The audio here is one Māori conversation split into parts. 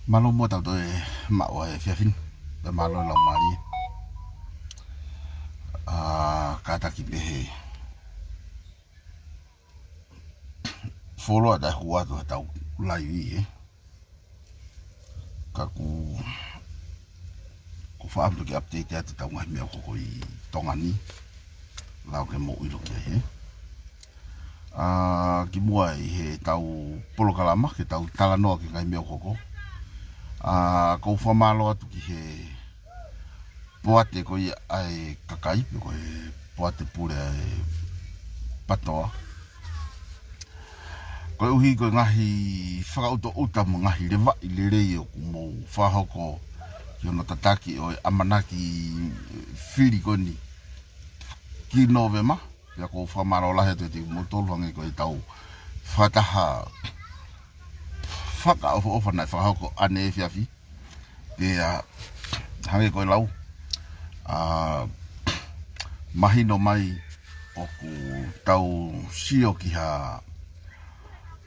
Malo mo tau toi mau e fiafin pe malo la mari kata ki pehe folo da hua to tau lai e ka ku fa amto ki update ya tau ngai me ko i tongani la ke mo i lo ke he ki mua i he tau polo kalama ke tau tala no ki ngai me ko ko fa malo atu ki he poate ko i ai kakai ko e poate pure ai patoa ko uhi ko ngahi whakauto uta mo ngahi lewa i le rei o mo whahoko ki ono tataki o amanaki whiri ko ni ki novema ya ko whamaro lahe te te motolu hangi ko i tau whakataha whaka ofa nai whahoko ane e whiawhi pe hangi ko i lau mahino mai o ku tau sio ki ha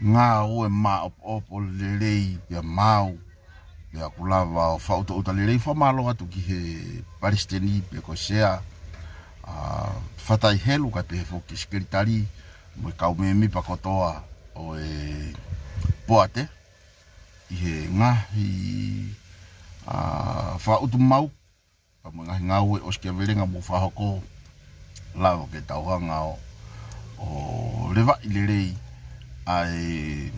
ngā oe mā opo lerei pia mau pia kulawa o whauto uta lerei whamalo atu ki he paristeni pia ko sea whatai helu kai pehe fo ki skeritari mo kau me mi pakotoa o e poate i he ngahi whautu mau pa mo ngahi ngaue o skia verenga mo whahoko lao ke tauhanga o lewa i lerei ai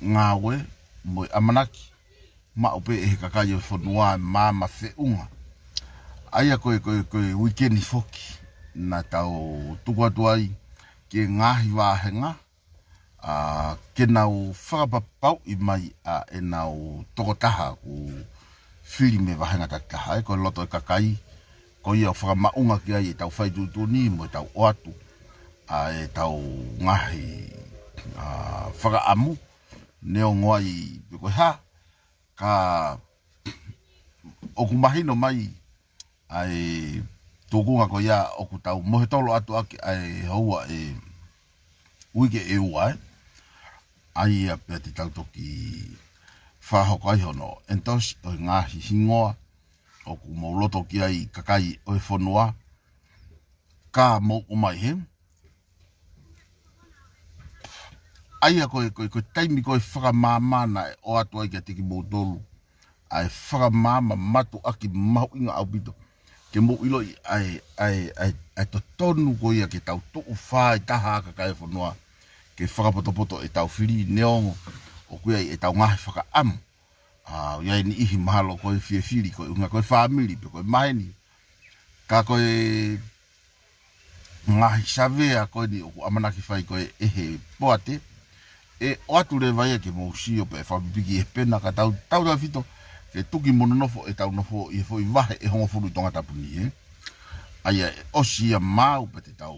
ngawe mo amanaki ma ope e kakai o FONUA ma FEHU'I aia koe weekend foki na tau tukuatuai ke ngahi wahenga KENAU whakapapau i mai a ENAU tokotaha ku whiri me wahenga tataha ko loto e kakai ko ia whakamaunga ki ai e tau whaitutuni mo e tau oatu e tau ngahi whakaamu neo ngoai ko ha ka oku mahino mai ai tukunga ko ia oku tau mohe tolo atu aki ai haua e uike e ua ai a peti tau toki whahoko ai hono entos o ngahi hingoa oku mauloto ki ai kakai o e FONUA ka mo umai he aia koe taimi koe whakamāmana o atu ai kia tiki MOTOLU ai whakamāma matu aki mahu inga au pito ke mo ilo i ai to tonu koe ia ke tau tuku whae taha aka kai FONUA ke whakapotopoto e tau whiri neongo o kuia i e tau ngahi whakaamu iai ni ihi mahalo koe whiri koe unga koe whamiri pe koe maheni ka koe ngahi savea koe ni oku amanaki whai koe ehe poate e o atu le vai ke mo sio pe fa bigi e pena ka tau da fito ke tuki mononofo e tau nofo i foi vahe e hongo fulu tonga tapuni ai o sia mau pe tau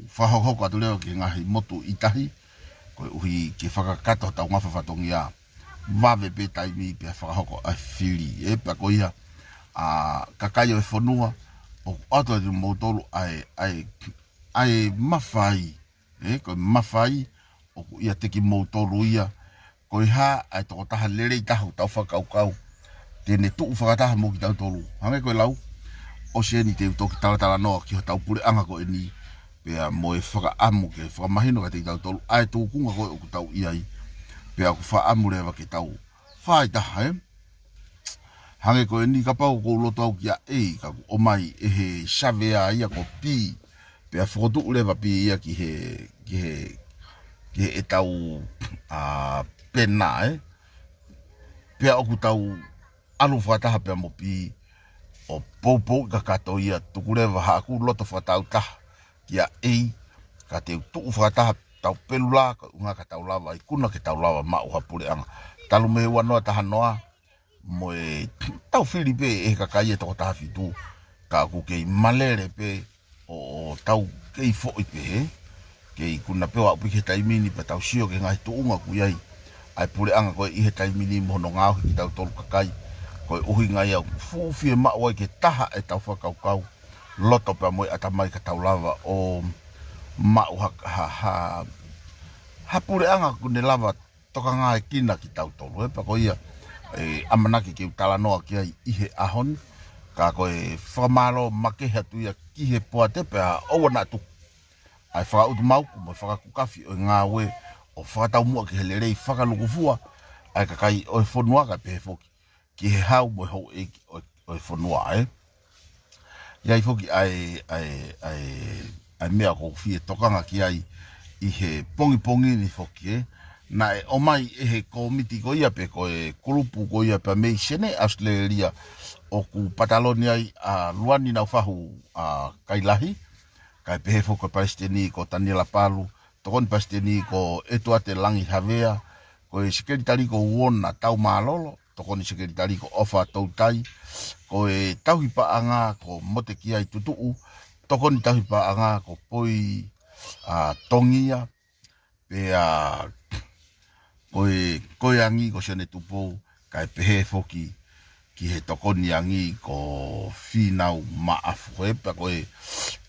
fa ho ka tule ke ngahi motu itahi ko uhi ke fa ka to tau ngafa fatongia vave pe taimi pe fa ho a fili e pa ko ia kakayo e FONUA o atu de MOTOLU ai mafai ko mafai o ia teki MOTOLU ia ko ha ai to taha lere i tahu tau whakaukau tene tuu whakataha mo ki tau tolu hange koe lau o se ni te toki tala noa ki ho tau pure anga ko e ni pea mo e whakaamu ke whakamahino ka te tau tolu ai tō kunga koe o ku tau iai pea ku whaamu rewa ke tau whai taha hange koe ni ka pau ko loto au kia ka ku omai e he savea ia ko pi pea whakotu urewa pi ia ki he e tau pena pea oku tau alu whataha pea mo pi o poupou ka kato ia tukurewa haku loto whatau taha kia ka te tuu whataha tau pelula ka unga ka tau lava i kuna ke tau lava ma uha pule anga talu me wanoa taha noa mo e tau whiri pe e kakai e toko taha fitu ka ku kei malere pe o tau kei fo i pe ke kuna pewa upi ke taimini pa tau sio ke ngai tuunga ku iai ai pule anga koe i he taimini mohono ngau ki tau tolu kakai koe uhi ngai au fuufie mao ke taha e tau whakaukau loto pa moe atamai ka tau lava o mao ha pule anga kune lava toka ngai kina ki tau tolu pa ko ia amanaki ke tala noa ki ai ihe ahon ka koe whamaro make hatu ia ki he poate pe a owana tu ai whakautu mau mo whakakukafi o ngā we o whakatau mua ki he lerei whakaluku ai kakai o FONUA ka pe foki ki he hau mo hau e o FONUA iai foki ai mea ko fie tokanga ki ai i he pongi ni foki na o mai he komiti ko ia pe ko e grupu ko ia pe mei sene Australia o ku Patalonia a luani na fahu a kailahi kai pe he foko Palestini ko Tanila Palu tokon Palestini ko etuate langi havea ko e sekretari ko wona tau malolo tokon sekretari ko ofa tautai ko e tauhipa anga ko mote ki ai tutuu tokon tauhipa anga ko poi a tongia pe a koe angi ko sene tupo kai pehe foki ki he tokoni angi ko finau maafu hepa koe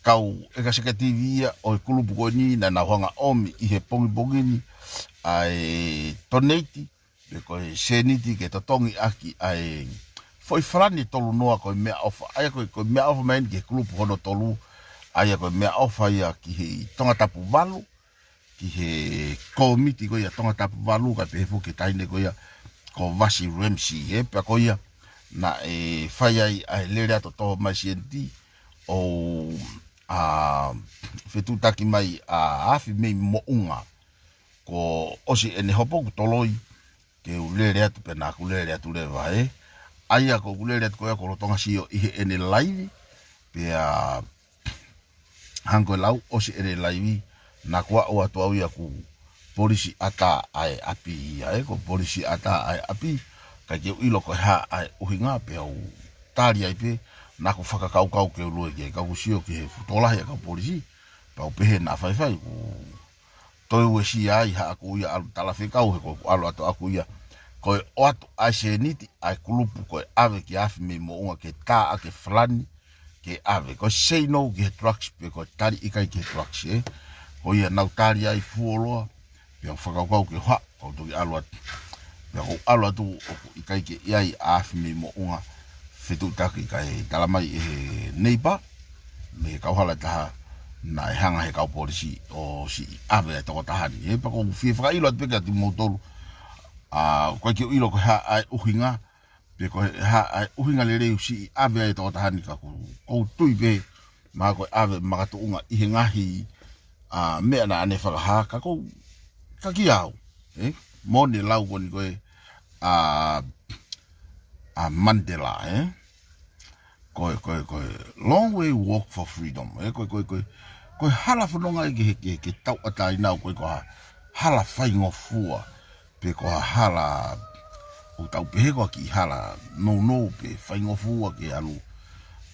kau eka seka TV o kulupu koe ni na hanga omi i he pongi ni ai toneti pe koe seniti ke totongi aki ai foi frani tolu noa koe mea ofa ai koe mea ofa main ke kulupu hono tolu ai koe mea ofa ia ki he tonga tapu valu ki he komiti ko ia tonga tapu valu ka pe foki taine ko ia ko vasi remsi pe ko ia na fai ai lere ato to mai sienti o fetu taki mai afi mei mo unga ko osi ene hopo ku toloi ke ulere atu pe na ku lere atu le vai ai ko ulere atu ko ia ko tonga sio i ene live pe hango lau osi ene live na kwa o atu au ia ku polisi ata ai api ai ko polisi ata ai api ka ke ilo ko ha ai uhinga pe au tari ai pe na ku whakakau ke ulue ke ka ku sio ke futola ya ka polisi pa u pe na fai ku toi UESIA ai ha ku ia alu tala whekau he ko alu atu aku ia ko o atu ai seniti ai kulupu ko ave ki afi me mo unga ke ta ake flani ke ave ko say no ke trucks pe ko tari Ikai ke trucks ko ia nau tari ai fuoloa pe whakakau ke ha ko toki alu atu pe ko alu atu o Ikai ke iai afi me mo unga fetu taki kai talamai neighbor me kauhala taha na hanga he kau polisi o si ave to tahani pa ko fi fa ilo pe ka KIMOUTOLU ko ke ilo ko ha ai uhinga pe ko ha ai uhinga le si ave to tahani ka ko tui be ma ko ave ma ka tunga I ngahi me na ane fa ha ka ko ka ki au mo ni lau ko ni ko Mandela ko long way walk for freedom ko hala whanonga ke tau atai nau ko hala Faingofua pe ko hala o tau pehe ko ki hala no pe Faingofua ke alu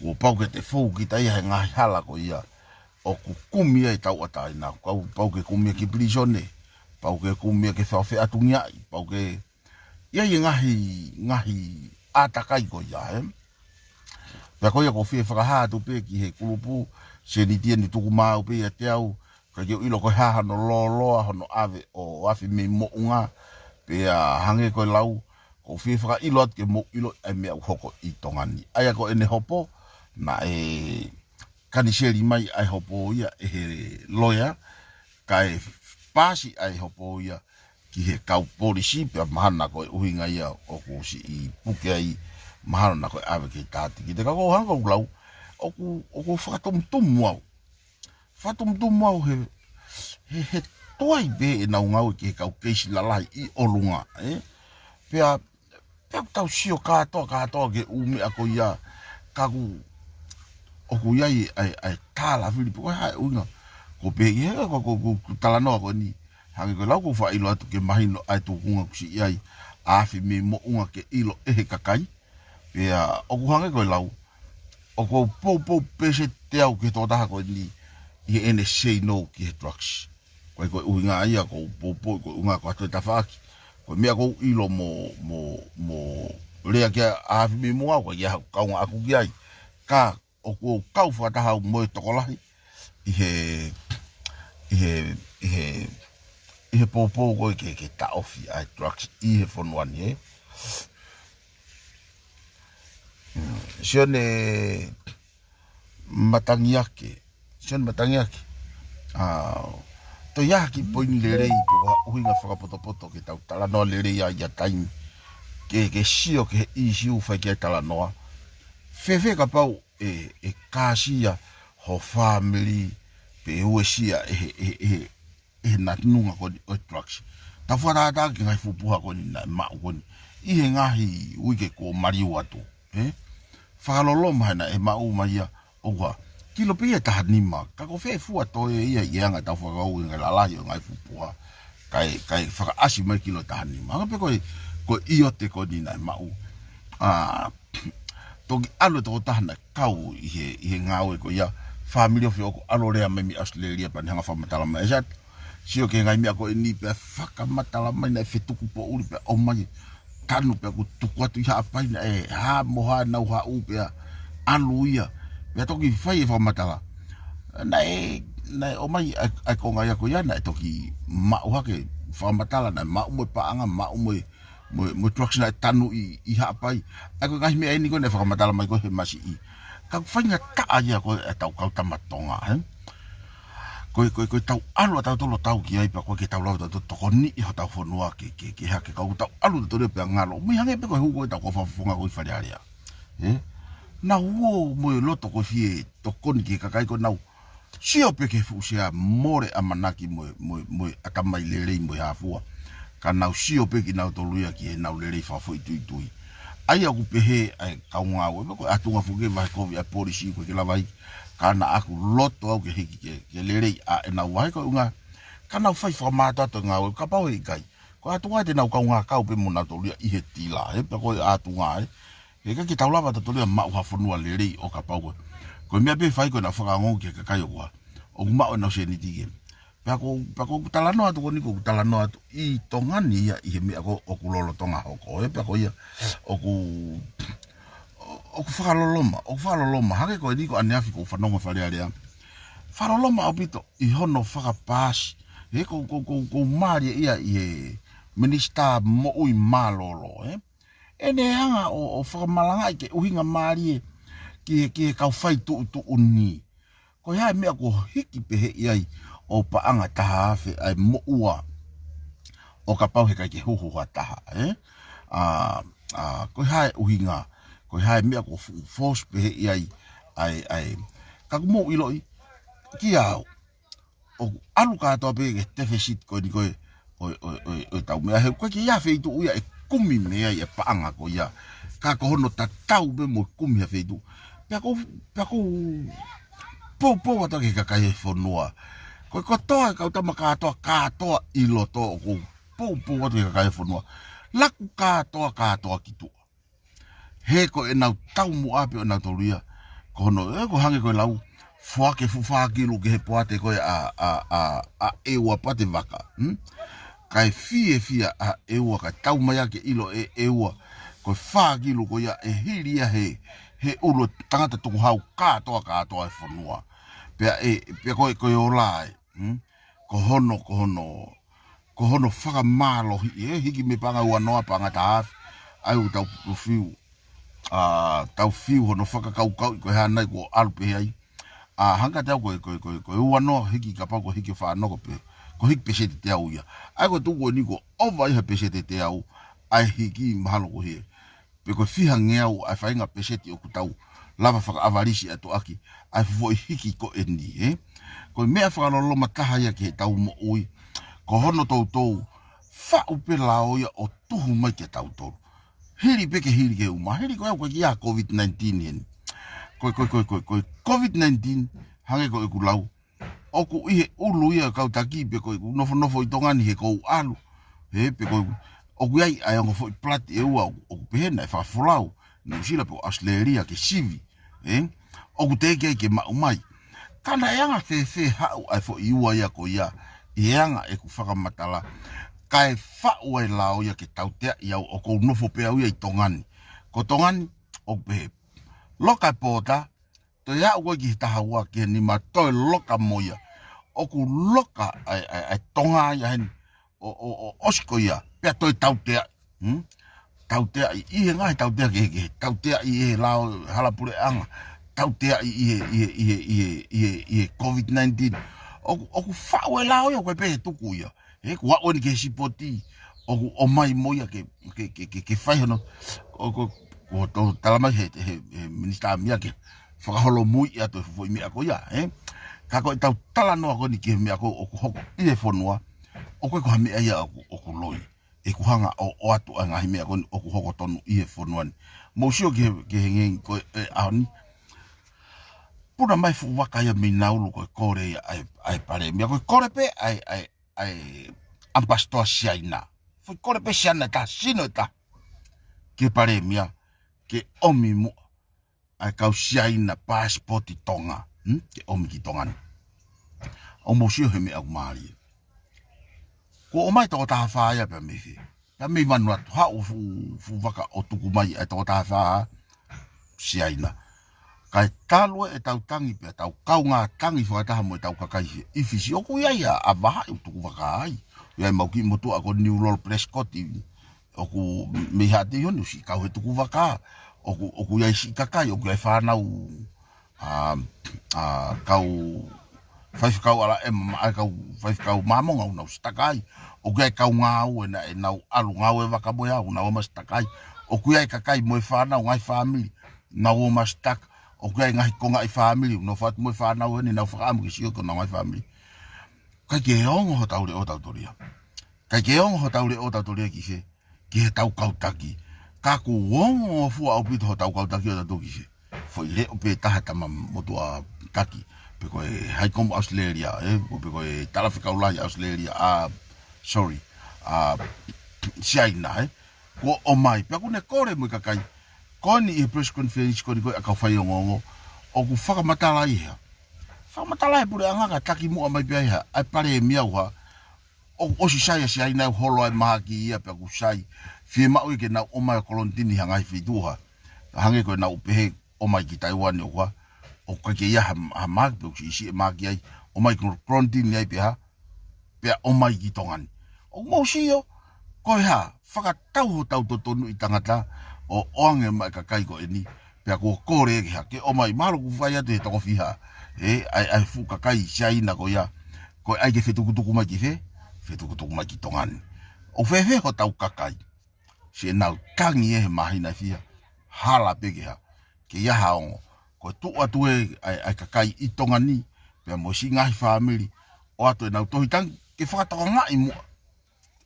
o pau ke te fou ki tai he ngahi hala ko ia o ku kumia I tau atai nau pau ke kumia ki prisone pau ke kumia ke whawhi atungia pau ke ia ngahi atakai ko ia pe ko ia ko fie whakaha tu pe ki he kulupu se ni tia ni tuku mau pe ia te au ka ke ilo ko haha no lo hono ave o afi me mo unga pe hange ko lau ko fie whaka ilo at ke mo ilo ai mea hoko I tongani ai ko ene hopo na kaniseri mai ai hopo ia he lawyer kai pasi ai hopo ia ki he kau polisi pe mahana ko uhinga ia o ko si I puke ai mahana ko ave ke tati ki te ka ko hanga ulau o ku whakatumtumu au he toai be ENAU ngau ki he kau keisi lalai I olunga pea tau sio katoa ke ume ako ia kaku o ku iai ai tala fili po hai unga ko pe ia ko tala no ko ni hangi ko lau ko fa ilo atu ke mahino ai tu kunga ku si iai afi me mo unga ke ilo kakai pea o ku hangi ko lau o ko po pese te au ke tō taha ko ni I ene say no ki he drugs ko uhinga ia ko po ko unga ko atu Tavake ko mea ko ilo mo lea kia afi me mo au ko ia kaunga aku ki ai ka o ko kau whakataha mo I tokolahi I he po ko ke ta ofi ai drugs I he FONUA ni Sione matangiake. Sione matangiake. To yaki poini lerei pe uhinga whakapoto ke tau tala noa lerei a ia taimi. Ke sio ke isiu whai ke tala noa. Fefe ka pau e kāsia ho family pe UESIA natunga koni o trucks. Ta wharata ki ngai fupuha koni na mau koni. Ihe ngahi uike ko mariu atu. Whakalolo mahina e mau maia oua. Kilo pia taha nima. Kako whee fua toe ia ianga tau whakau inga lalahi o ngai fupuha. Kai whakaasi mai kilo taha nima. Anga pe ko iote koni na mau. Toki alo toko tahana kau ihe ngaue ko ia. Family of yoko alo rea mai mi Australia pani hanga whamatalama e SAT. Sio ke ngai mea ko e ni pia whakamatalama ina e whetuku po uri pia o mai. Tanu pia ku tuku atu iha apai na e ha moha nau ha u pia alu ia. Pia toki whai e whamatala. Na e o mai ai ko ngai ako ia na e toki mau hake whamatala na mau moe paanga mau moe trucks na e tanu iha apai. Ai ko ngai mea e ni ko ne whakamatala mai ko he masi i. Kau whainga taa ia ko e tau kau tamatonga, Koe tau alu tau tolo tau ki ai pa koe ke tau lau tau toko ni iho tau FONUA ke hake kau tau alu tau rea pia ngalo. Mui hange pe koe huko e tau ko whafunga koe wharearea. Na huo moe loto koe fie tokoni ki kakai ko nau. Sio pe ke fusia more amanaki moe atamai lerei moe hafua. Ka nau sio pe ki nau toluia ki e nau lerei whafo itui. Ai aku pehe ai kaungau ko atunga fuge vai ko via polisi ko ke lavai kana aku loto au ke hiki ke lerei a ENAU vai ko unga kana fai formato to ngau ka pau Ikai ko atunga te nau kaunga kau pe mona to lia i he tila pe ko atunga e ka ki taulava to lia ma ha FONUA lerei o ka pau ko me be fai ko na faka ngau ke ka kai ko o ma o na se ni tige Pako talano atu ko niko talano atu I tongani ia I me ako okulolo tonga hoko e pako ia oku whakaloloma hake ko niko aneafi ko whanonga wharearea whaloloma opito I hono whakapasi e ko maria ia I minista mo ui malolo e ne hanga o whakamalanga I ke uhinga maria ki kau whai tu uni ko ia mea ko hiki pehe iai o paanga taha afe ai moua o ka pau he kai ke huhuha taha ko hae uhinga ko hae mea ko force pehe iai ai ka kumo iloi ki au o alu katoa pehe ke deficit ko ni koe o tau mea he koe ki ia feitu uia e kumi mea i e paanga ko ia ka ko hono tatau be mo kumi ha feitu pia ko po wata ke kakai FONUA ko toa kau tama katoa ilo to ko po watu ka FONUA laku katoa kitu he ko ENAU tau mu ape na tolia ko no ko hange ko lau fuake fufa kilu ke he poate ko a ewa pate vaka kai fie a ewa ka tau mai ke ilo ewa ko fa kilu ko ya e hilia he ulo tangata tu hau katoa FONUA pe ko olai ko hono whaka malo hiki me panga ua noa panga taaf ai u tau fiu hono whaka kau ko hanai ko alpe ai hanga tau ko ua noa hiki ka pau ko hiki whanoko pe ko hiki pesete te au ia ai ko tuko niko ova iha pesete te au ai hiki mahalo ko he pe ko fiha ngeau ai whainga pesete o kutau lava whaka avarisi atu aki ai fufoi hiki ko endi ko mea whakalolo mataha ia ke tau mo ui ko hono tautou whau pe lao ia o tuhu mai ke tautou hiri peke hiri ke uma hiri ko au ki a COVID-19 ko COVID-19 hange ko iku lau oku ihe ulu ia kau taki pe ko iku nofo itongani he ko alu pe ko oku ai ngo foi plat e ua oku pehena e whafulau na usila pe Australia ke sivi oku teke ke mai kana yanga FEHU'I ai fo iua ia ko ia yanga e ku whakamatala kai whau ai lao ia ke tautea ia o ko nofo pe au ia I tongani ko tongani o pe loka pota to ia o ki tahaua ke ni ma to loka moia o ku loka ai tonga ia hen o osko ia pe to tautea tautea i ngai tautea ke tautea i lao hala pule anga tautea i COVID-19 oku fawe lao yo pe tuku ya ku wa on ke sipoti oku o mai moia ke fai no oku ko to talama he minister mia ke whakaholo mui ia to foi mia ko ya ka ko tau tala no ko ni ke mia ko oku hoko i FONUA oku ko hami ia oku loi e ku hanga o atu anga himea ko oku hoko tonu i FONUA mo sio ke ngi ko ani puna mai fu waka ia minaulu ko kore ai pare mia ko kore pe ai ambasto siaina fu kore pe siana ta sino ta ke pare mia ke omi mu ai kau siaina passport tonga ke omi ki tonga o mo sio he me au mari ko o mai to ta fa ia pe me fi ya me vanu ha fu waka o tuku mai ai to ta fa siaina kai talua e tau tangi pe tau kau ngā tangi whakataha mo e tau kakai i fisi oku ia a waha i tuku wakai ia mauki motu ako New Lol Prescott oku mehati honi si kau he tuku waka oku ia si kakai oku ia whanau kau whaifu kau ala kau whaifu kau mamonga unau stakai oku ia kau ngau e nau alu ngau e waka moia unau ama stakai oku ia kakai mo e whanau ngai family nau ama stak o kai ngai konga i family no fat mo fa na ni na fa am ki sio ko na mai family kai ke on ho taule o tautoria kai ke on ho taule o tautoria ki se ki tau kautaki ka ku on o fu au pito ho tau kautaki o tau ki se foi le o pe ta ta mo to a taki pe ko hai kom Australia pe ko tala fi kaulai Australia sorry China ko o mai pe ku ne kore mo ka kai koni i press conference koni ko aka fai ngongo o ku whakamatala ia whakamatala e pure anga ka taki mua mai pia ia ai pare mia ua o si sai si ai nau holo ai mahaki ia pe ku sai FIEMA'U ke nau o mai kolontini hangai whituha hange ko nau pehe o mai ki Taiwan ua o ka ke ia ha mahaki pe ku si mahaki ai o mai kolontini ai pia o mai ki tongan o mo sio ko ha whakatau ho tau totonu i tangata o onge mai ka kai ko eni pe ko kore ke ha ke o mai malu ku fai ate to fiha ai fu ka kai China ko ya ko ai ke fetu kutu kuma ki fetu kutu kuma ki tongan o fe ho tau ka kai se nau tangi e mai na fia hala pe ke ya ha on ko tu atu ai ka kai i tongani pe mo si ngai family o atu na to hitang ke fa ta nga i mo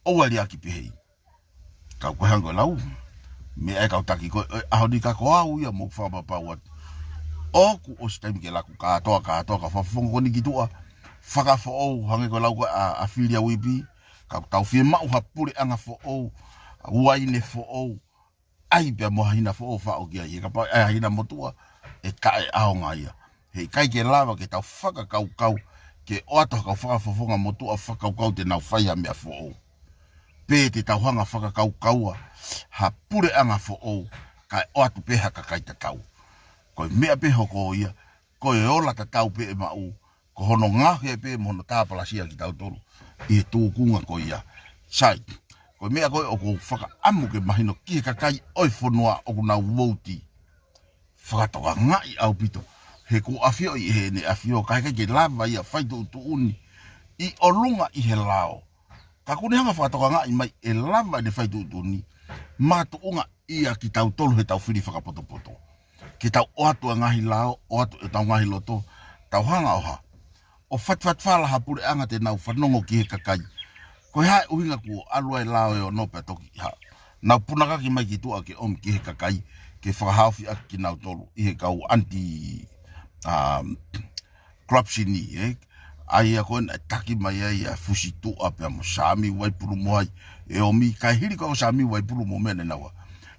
o wali aki pe ka ko hango lau me e kau taki ko ahoni ka ko au ia mo fa pa wat o ku o stem ke la ku ka to ka fa fongo ni kitua faka fo o hange ko lau a filia wipi ka tau FIEMA'U hapuri anga fo o wai ne fo o ai be mo hina fo o fa o kia ka pa ai hina motua e ka e ao ngaia he kai ke lava ke tau faka kau ke o ato ka faka fo fonga motua faka kau te nau fai ha me fo o pe te tau hanga whaka kaua ha pure anga fo o kai o atu peha ka kai tatau ko mea peho ko ia ko e ola tatau pe e mau ko hono ngahe pe mono tāpalasia ki tau tolu i tūkunga ko ia sai ko mea ko o ko whaka amu ke mahino ki ka kai oi FONUA o kuna wouti whakatoka ngai au pito he ko afio i he ne afio kai ke lava ia whaitu uni i olunga i he lao ka kune hanga whakatoka ngai mai e lava ne whaitu uni matu unga ia ki tau tolu he tau whiri whakapoto ki tau oatu a ngahi lao oatu e tau ngahi loto tau hanga oha o whatwhala hapure anga te nau whanongo ki he kakai ko hae uhinga ku alua e lao e o nope toki ha nau punaka ki mai ki tua ke om ki he kakai ke whakahawhi aki ki nau tolu i he kau anti corruption ni ai a koen taki mai ai a fusi tu ape mo sami waipuru moai e o mi kai hiri ko sami waipuru mo mene nawa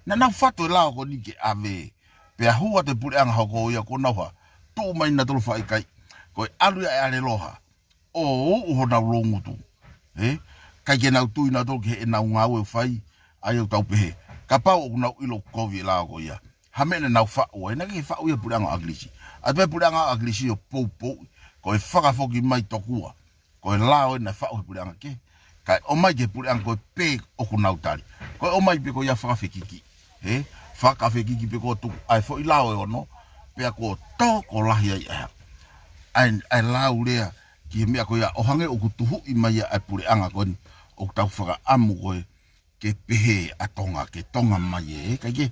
na fatu lao ko ni ke ave pe hua te pure anga hoko ia ko nawa tu mai na tolu fai kai ko alu ya ale loha o ho na longu tu kai ke na tu ina tolu ke na ngau fai ai o tau pe ka pa o na ilo kovi lao ko ia ha mene na fa o na ke fa o ia pure anga aglisi a pe pure anga aglisi o po ko e whakafoki mai tokua ko e lao na fa o pure anga ke Kai o mai ke pule ang koe pe o ku nautari. Koe o mai pe ko ia whakawhekiki. Whakawhekiki pe ko tu ai fo i lao e ono. Pe ko to ko lahi ai ea. Ai lau rea ki he mea ko ia ohange o ku tuhu i mai ai pule anga koe o tau whaka amu koe ke pehe atonga ke tonga mai e. Kai ke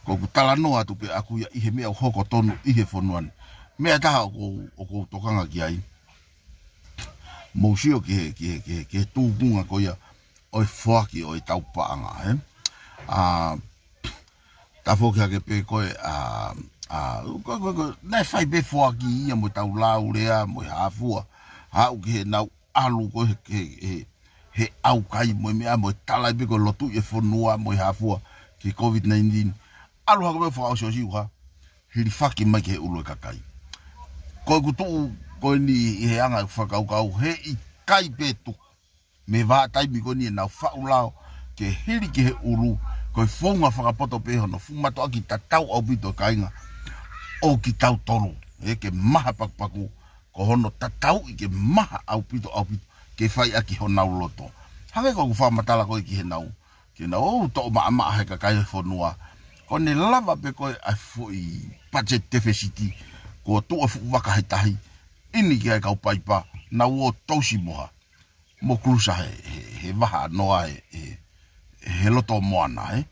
ko ku tala noa tu pe aku ia ihe mea o hoko tonu ihe fonuani. Mea taha o ko tokanga ki ai. Mousio ke tūpunga ko ia oi whaki oi taupaanga. Tafoki hake pe koe nai whai pe whaki ia mo tau lau rea mo hafua. Hau ki he nau alu ko he au kai mo mea mo talai pe ko lotu e fonua mo hafua ki COVID-19. Alu hake pe whakao sio siuha. Hiri whaki mai ke he ulu e kakai. Koe kutu ko ni he anga whakau he i kai petu me va taimi ko ni na faulao ke hiri ke he ulu ko fonga whakapoto pe hono fumato aki tatau au bito kainga o ki tau tolu ke maha pakpaku ko hono tatau i ke maha au bito ke fai aki honau loto hange ko whamatala ko ki he nau o to ma he kakai fonua ko ne lava pe ko ai foi budget deficit ko tu waka he tahi ini ki ai kau paipa na uo tausi moha mo krusa he waha noa he loto moana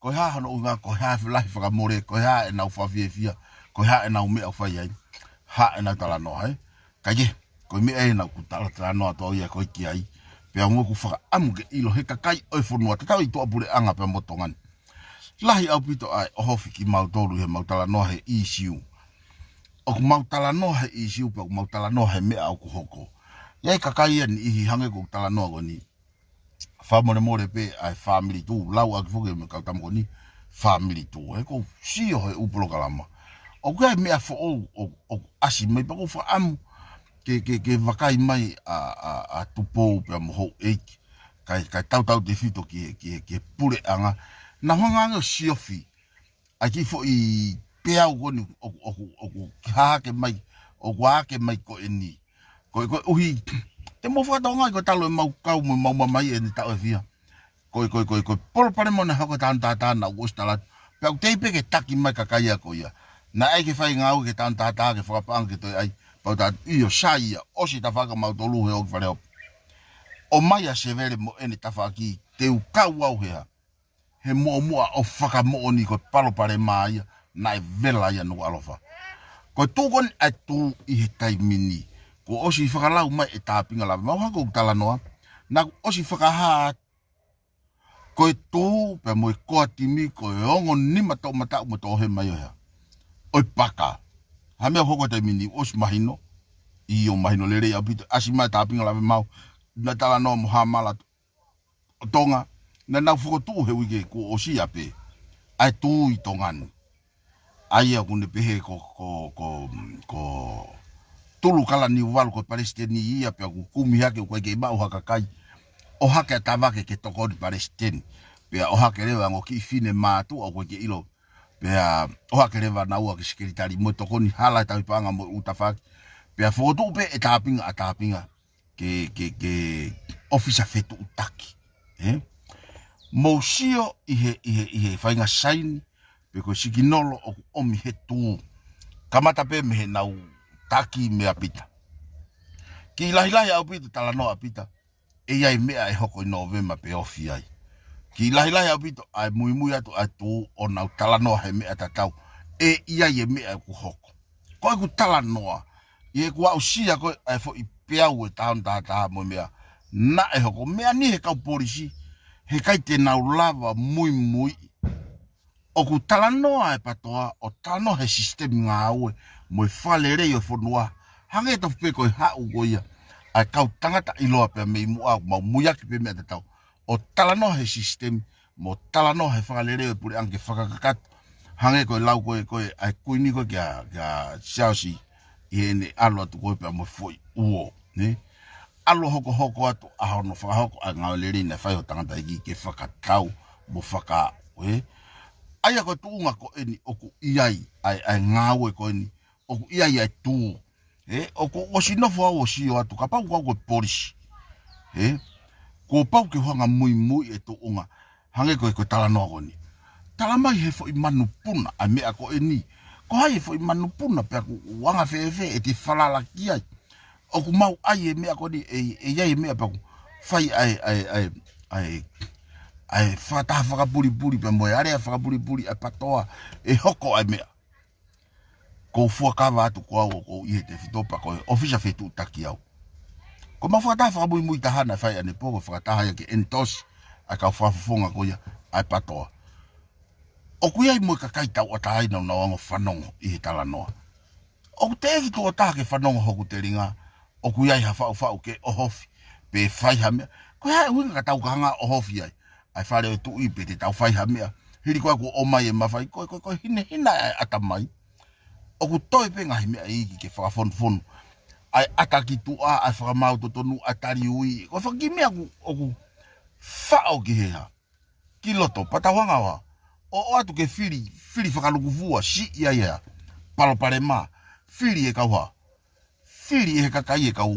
ko ha hano unga ko ha lahi whakamore ko ha enau whawhiewhia ko ha enau mea whai ai ha enau tala noa kaje ko mea enau ku tala noa toa ia ko ki ai pea ngoku whaka amu ke ilo he kakai oi fonua tatau i toa pure anga pea motongani lahi au pito ai ohofi ki mautolu he mautala noa he isiu o ku mautala noa he isiu pe o ku mautala noa he mea au ku hoko. Iai kakai ani ihi hange ku tala noa ko ni. Whamore more pe ai family tu. Lau aki fuke me kautamo ko ni family tu. He ko sio he upolo kalama. O kai mea fo o asi mai pa ko wha amu ke wakai mai a tupou pe a moho eiki. Kai tau te fito ki pure anga. Na honganga siofi. Aki fo i pea o koni o hake mai o wake mai ko eni ko uhi te mo fa tonga ko talo mau kau mo mau mai eni ta e via ko polo pare mo na hako tanta na ustala pe o teipe ke taki mai kakaia ko ia na ai ke fai ngau ke tanta ke fa pang ke to ai pa ta io sai o si ta faka mau tolu he o fare o mai a severe mo eni tafaki te u kau au he mo o faka mo oni ko palo pare mai na vela ia no alofa ko tu kon atu I he taimini ko osi whakalau mai e tāpinga la mau hako tala noa na osi whakaha ko tu pe mo ko timi ko ongo ni mata mo to he mai ha oi paka ha me hoko taimini os mahino I o mahino lere ya bito asima tāpinga la mau na tala no mo hamala tonga na na foko tu he wige ko osi ape ai tu I tongani ai aku ne pehe ko tulu kala ni wal ko Palestine ia pe aku kumi hake ko ke ba o hakakai o hake Tavake ke toko di Palestine pe o hake lewa ngo ki fine matu o ko ke ilo pe o hake lewa na ua ke sekretari mo toko ni hala ta panga mo utafak pe foto pe etapinga ke officer fetu utaki Mousio ihe fainga saini pe ko siginolo o omi he tu kamata pe me nau taki me apita ki lahi au pita tala no apita e ai mea e hoko I November pe ofi ai ki lahi au pita ai mui atu atu o nau tala no he mea tatau e iai e mea ku hoko ko ku tala no e ku au sia ko ai fo I peau e taun tata mo mea na e hoko mea ni he kau polisi he kai te nau lava mui o ku tala noa e patoa o tano he sistemi ngā aue mo I whale rei o fonua hange to peko I hau goia ai kau tangata iloa pe mei mua mau muiaki pe mea tatau o tala noa he sistemi mo tala noa he whale rei o puri anke whakakakat hange koe lau koe ai kuini koe kia SAUSI I ene alo atu koe pe mo foi uo ne alo hoko atu a hono whakahoko a ngau leri na whai ho tangata iki ke whakatau mo whaka ai ko tuunga ko eni oku iai ai ngawe ko eni oku iai ai tu oku osinofo o si o atu kapau ko polisi Ko pau ke hanga mui e to unga hange ko tala no ko ni tala mai he fo i manu puna a me ko eni ko hai fo i manu puna pe ko wanga fe e te falala ki ai o ku mau ai e me ko ni e ye me pa ko fai ai fata faka puri pe mo area faka puri e patoa e hoko ai me ko fua ka va tu ko i te fitopa ko ofisa fe tu takiau ko ma fata faka mui tahana fai ane po fakataha ya ke entos a ka fafonga ko ya ai patoa o kuia i mo ka kai tau atai no no fanongo i tala noa o te ki to ta ke fanongo hoku te ringa o kuia i fa ke o hofi pe fai ha me ko ya winga ka tau ka hanga o hofi ai fare tu i pe te tau fai ha me hiri ko o mai e mafai ko hina atamai o ku toi pe ngai me ai ki ke fa fon ai ataki tu ai fa mau to tonu atari ui ko fa ki me o ku fa o ki ha kiloto patawanga wa o atu ke fili whakaluku si ia palo parema fili e kaua fili e kakai e kau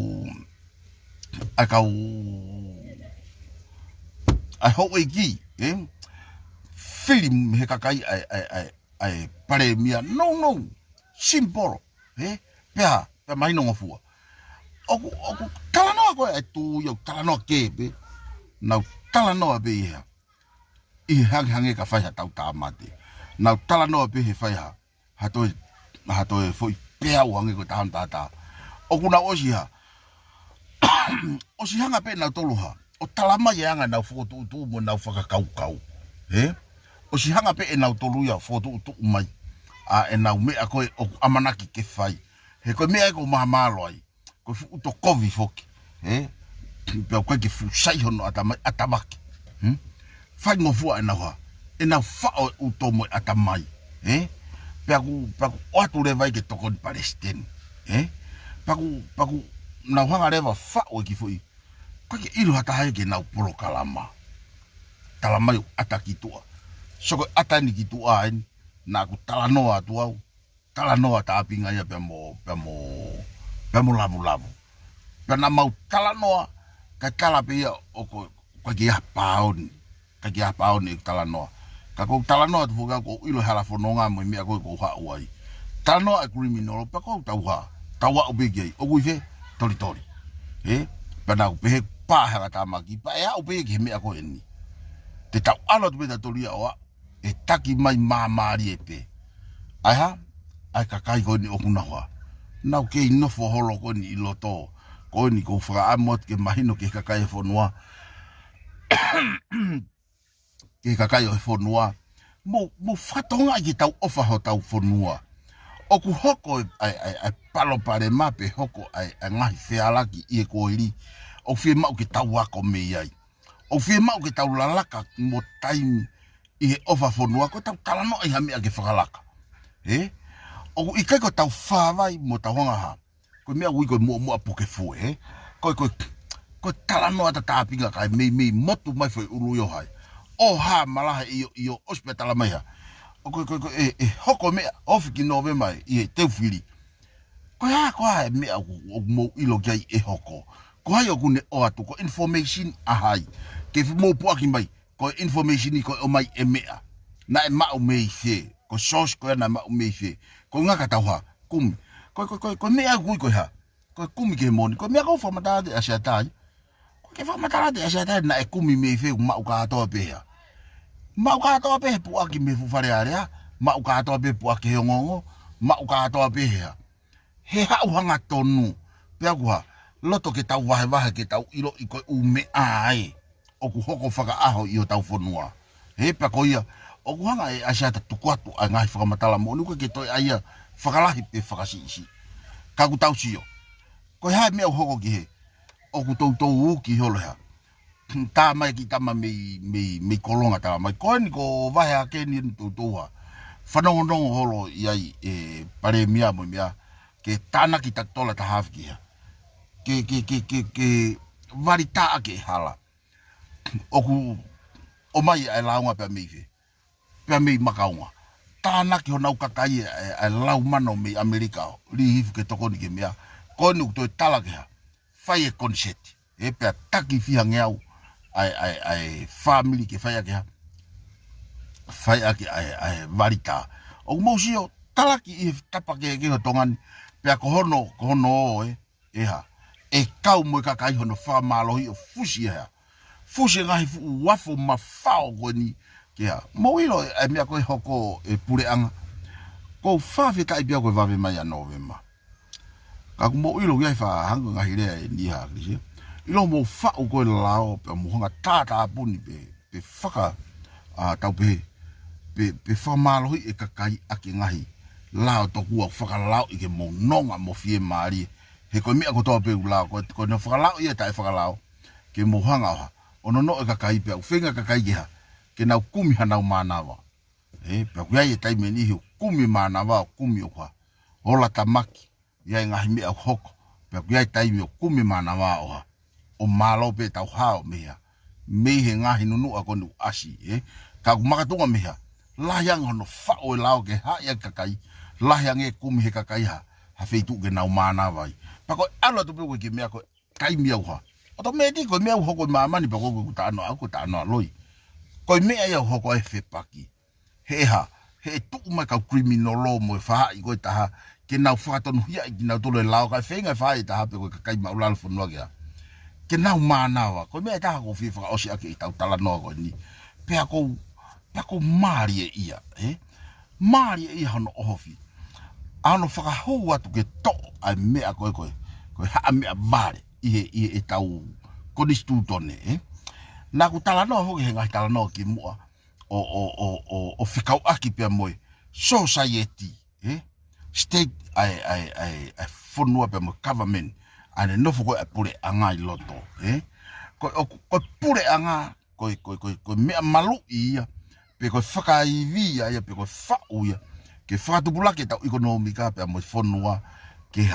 ai ho'iki fili he kakai ai pare mia no simple pea mai no ngofua oku tala no ko e tu yo tala no kebe na tala no be ia i hange ka fai tau ta mate na tala no pe he fai ha to foi pea wange ko ta o kuna osi ha osi hanga pe na tolu ha o tala mai hanga na foto tu mo na faka kau osi hanga pe na tolu ya foto tu mai a ENAU me ko amanaki ke fai he ko me ko mamalo ai ko fu to kovi foki pe ko ke fu sai hono atamaki Faingofua ENAU fa'o utomo atamai paku watu leva ke toko di Palestine paku na hanga leva fa'o ki foi ko ke ilu hata hai ke na polo kalama talamai ataki tua soko atani ki tua na ku talanoa tua talanoa ta pinga ya pemo lavu pena mau talanoa ka kala pe o ko ke paun kaki apao ni talanoa ka ko talanoa tu ga ko ilo hala fononga mo mi ko ha uai talanoa criminal pa ko tawa obege o guive tori pana pe pa ha ta maki pa ya obege mi ko eni te tau alo tu da tori o e taki mai mamari epe ai ka kai ko ni okuna wa na ke no fo holo ko ni loto ko ni ko fra amot ke mahino ke ka kai FONUA ke kakai o FONUA mo fatonga ki tau ofa ho tau FONUA o ku hoko ai palo pare mape hoko ai ngai fealaki i ko iri o FIEMA'U ki tau ako me ai o FIEMA'U ki tau lalaka mo time i ofa FONUA ko tau talano ai hami ake whakalaka o Ikai ko tau whawai mo tau hanga ha ko mea ui ko mo apoke fu ko talano ata tāpinga kai mei motu mai foi uru yo hai o ha malaha io hospital mai ha ko hoko me ofiki no me mai i te fili ko ha me o mo ilo gai e hoko ko hai o kune o atu ko information ahai ke mo po aki mai ko information ko o mai e mea na e mau mei fe ko source ko na mau mei fe ko ngaka tauha kum ko mea gui ko ha ko kumi ke moni ko mea ko famata de ASIATA ke famata de ASIATA na e kumi mei fe mau ka to pe ha mau ka to pe pu aki me fu fare area mau ka to pe pu aki ngongo mau ka to pe he ha hanga tonu pe agua loto ke tau wahe ke tau ilo iko ume ai o ku hoko faka aho i o tau FONUA pa ko ia o ku hanga e ASIATA tukuatu a ngai whakamatala mo nuka ke toi aia whakalahi pe whakasisi ka ku tau sio ko hae mea hoko ki he o ku tau uki holo ha ta mai ki tama me kolonga ta mai ko ni ko vahe a KENE tau whanongo holo iai pare mia mo mia ke tana ki taktola ta hafki ha ke varita ake hala o mai ai launga pe mei makaunga tana ki hona ukakai ai lau mano me Amerika li hifu ke toko ni ke mea ko ni to tala ke ha fai e concert e pe taki fia ngau ai family ke fai ake ai varita o mousio talaki i tapake ke tongan pe ko hono e kau mo ka kai hono fa malo i fusi ngai fu wafo mafao goni ke mo ilo e mi ko hoko e pure anga ko fa fe kai bia ko va ve mai a november ka mo ilo ia fa hango ngai le ni ha kri ilo mo fa ko lao pe mo nga tata puni pe faka tau pe fa malo i ka kai aki ngai lao to ku faka lao i ke mo nonga mo FIEMA'U he ko mi ko to pe lao ko no faka lao ia tai faka lao ke mo hanga ono no ka kai pe fenga ka kai ha ke na kumi hana manawa pe ku ia tai me ni kumi manawa kumi kwa ola tamaki ia ngai mi hoko pe ku ia tai me kumi manawa o malo pe tau hao mea me he ngahi nunu a konu asi ka makatunga mea la yang hono fa o lao ke ha ya kakai la yang e kumi he kakai ha feitu ke nau mana vai pa ko alo tu pe ke mea ko kai mea ha o to me di ko mea ho ko mama ni pa ko ta no loi ko mea ya ho ko e fe paki he tu ma ka criminal mo fa i ko ta ke nau fa to no ya ki nau to le lao ka fenga fa i ta pe ko kai ma ulal fonua ke ke nau manawa ko me ta ko fi fa o si ake tau tala no ko ni pe ko mari ia mari ia no ofi ano fa ho atu ke to a me ko ha me vale i tau ko ni stu tone na ku tala no ho ke ngai tala no ki mo o fikau aki pe mo society state ai fonua pe mo government ane no fo pure anga i loto ko pure anga ko me malu ia pe ko faka i via ia pe ko fa uia ke fatu bulake ta economica pe mo fonua ke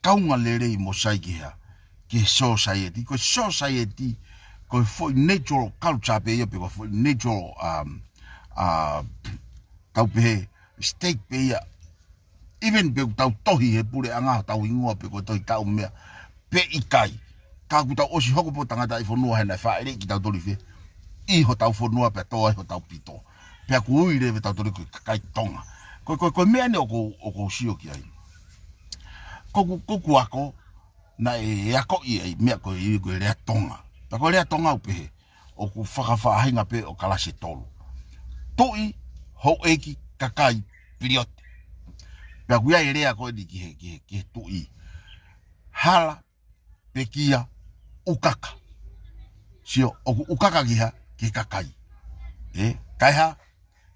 kaunga lere i mo sai ke society ko fo natural culture pe ia pe ko fo natural tau pe state pe ia even be tau tohi he pure anga tau ingoa pe ko toi tau mea pe Ikai ka ku tau osi hoko po tangata i fonua hena fa ere ki tau tori fe i ho tau fonua pe toa ho tau pito pe ku uire ve tau tori kai tonga ko mea ne o ko sio ki ai ko ako na ako i mea ko i ko rea tonga pe ko rea tonga pe o ku whakawha hinga pe o kalasi tolu toi ho eki kakai piriote pe kuia irea ko di ki tu'i hala pekia ukaka sio o ukaka ki kakai kai ha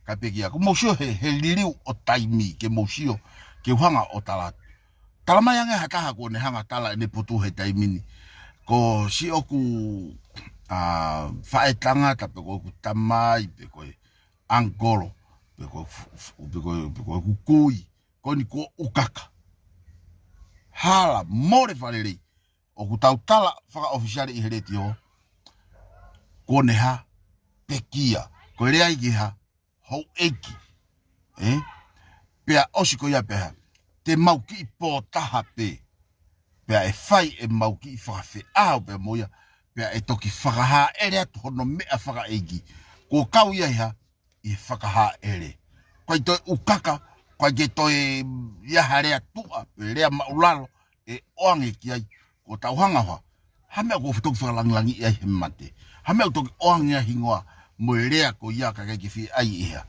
ka pekia ko mosio he liliu o taimi ke mosio ke hanga o tala mayanga haka ko ne hanga tala ne putu he taimi ko si oku faetanga ta pe ko tamai pe ko angolo pe ko kui koni ko ukaka hala more valere o ku tau tala faka official i hereti o kone ha pekia ko rea i ha ho eki pea osiko ia pea te mauki i pōtaha pea e fai e mauki i whakawhi au pea moia pea e toki whakaha ere atu hono mea whaka eki ko kau ia i whakaha ere koi toi ukaka kwa ke toi ia harea tua rea maulalo e oange ki ai ko tauhanga wa hame ko futok whalangi ai he mate hame ko toki oange hingoa mo rea ko ia ka ki fi ai ia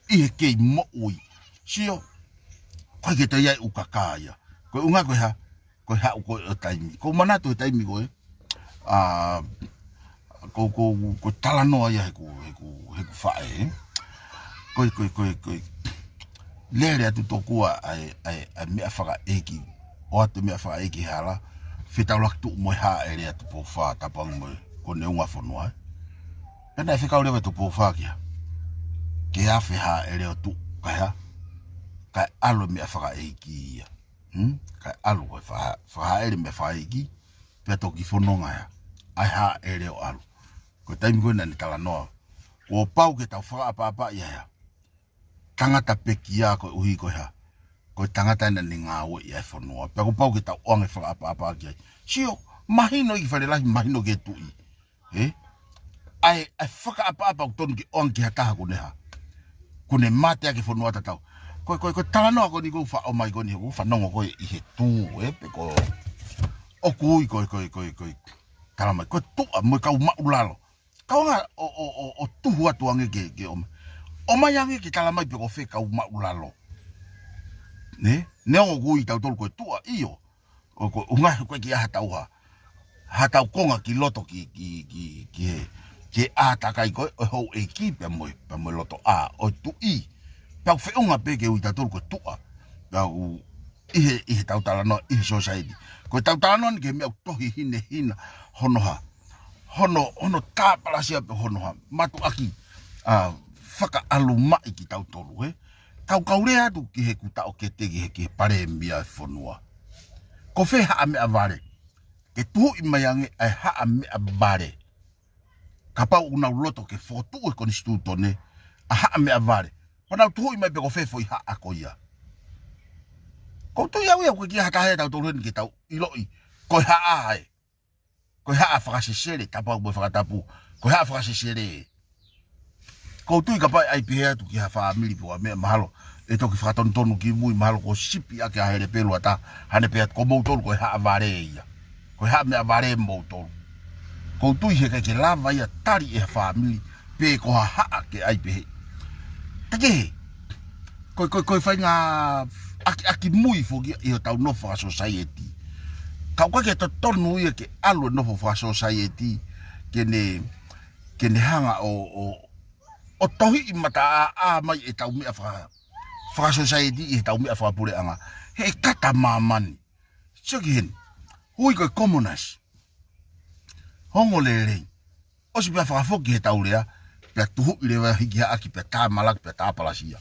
i he kei mo ui sio kwa ke toi ai ukaka ia ko unga ko ha ko taimi ko manato taimi ko ko tala noa ia he ku fae ko lere atu tokua ai mea whaka eki o atu mea whaka eki hala whetau laktu moe haa ere atu po wha tapang moe ko neunga whanua pena e whikau lewe tu po wha kia ke awhi haa ere atu kai alo mea whaka eki ia kai alo koe wha ere mea whaka eki pia toki whanonga ia ai haa ere o alo ko taimi koe nani tala noa ko pau ke tau whaka apa ia tangata pekia ko uhi ko ha ko tangata na NGAUE'AKI FONUA pe ko pau ki ta onge fa apa ki sio mahino I whare lahi mahino ke tui. Ai whakaapa utonu ki on ki hataha kuneha. Kune matea ki FONUA TATAU. Ko talanoa ko ni ko fa o mai ko ni ko fa nongo ko I he tu pe ko o kui ko talama ko tu mo ka maulalo. Ka nga o tu hua tuange ke o mai ange ki talama pe ko fe ka maulalo. Ne o kui tau tol ko tu io. O ko unga ko ki hatau konga ki loto ki ata kai ko ho ekipe mo loto a o tu I pau fe unga pe ke uita tol ko tua ga u ihe tau tala no ihe society ko tau tala no ke me tohi hina hono tapala sia pe hono matu aki faka aluma ki tau tolu kau rea tu ki he kuta o ke te ki pare mbia FONUA ko fe ha me avare ke tu I mayange ai ha me avare kapa una loto ke fotu ko instituto ne ha me avare ona tu I mai pe ko fe foi ha akoia ko tu ya ko ki ha ka he tau tolu ki tau iloi ko ha ai ko ha frasesere kapa bo fratapu ko ha frasesere ko tu kapa ai pe tu ki ha family po me mahalo e to ki fraton tonu ki mui mahalo ko sipi ake ha hele pelo ata hane pe ko mo tolu ko ha avare ia ko ha me avare mo tolu ko tu he ke lava ia tari e family pe ko ha ke ai pe take ko fainga aki mui fogi e tau no fa society ka ko ke to tonu ia ke alo no fa society kene hanga o tohi mata a mai e tau mi fa society e tau mi fa pure anga he kata mamani chokin hui ko commoners hongo lele o si pa fa foki he tau lea pe tu ile va higia aki pe ta malak pe ta palasia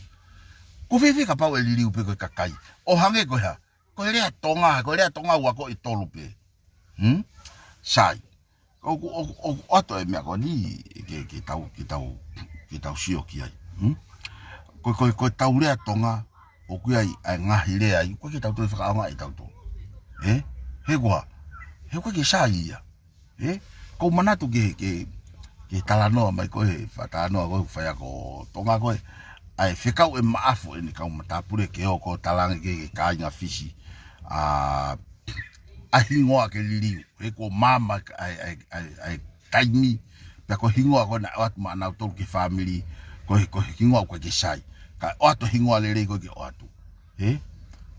ko fe ka pa eli liu pe ko kakai o hange ko ha ko le tonga wa ko I tolu pe sai o ato e me ko ni ke tau sio ki ai ko tau le tonga o ku ai ngahi le ai ko ke tau to fa nga I tau to he ko ke sai ia ko manatu ke talanoa mai ko he fatanoa ko fa ko tonga ko ai FEHU'I e maafu ni ka matapure ke o ko talange ke kainga fisi hingoa ke liliu ko mama ai TIMI pe ko hingoa ko na wat ma na to ki family ko hingoa ko ke sai ka o to hingoa le ko ke o atu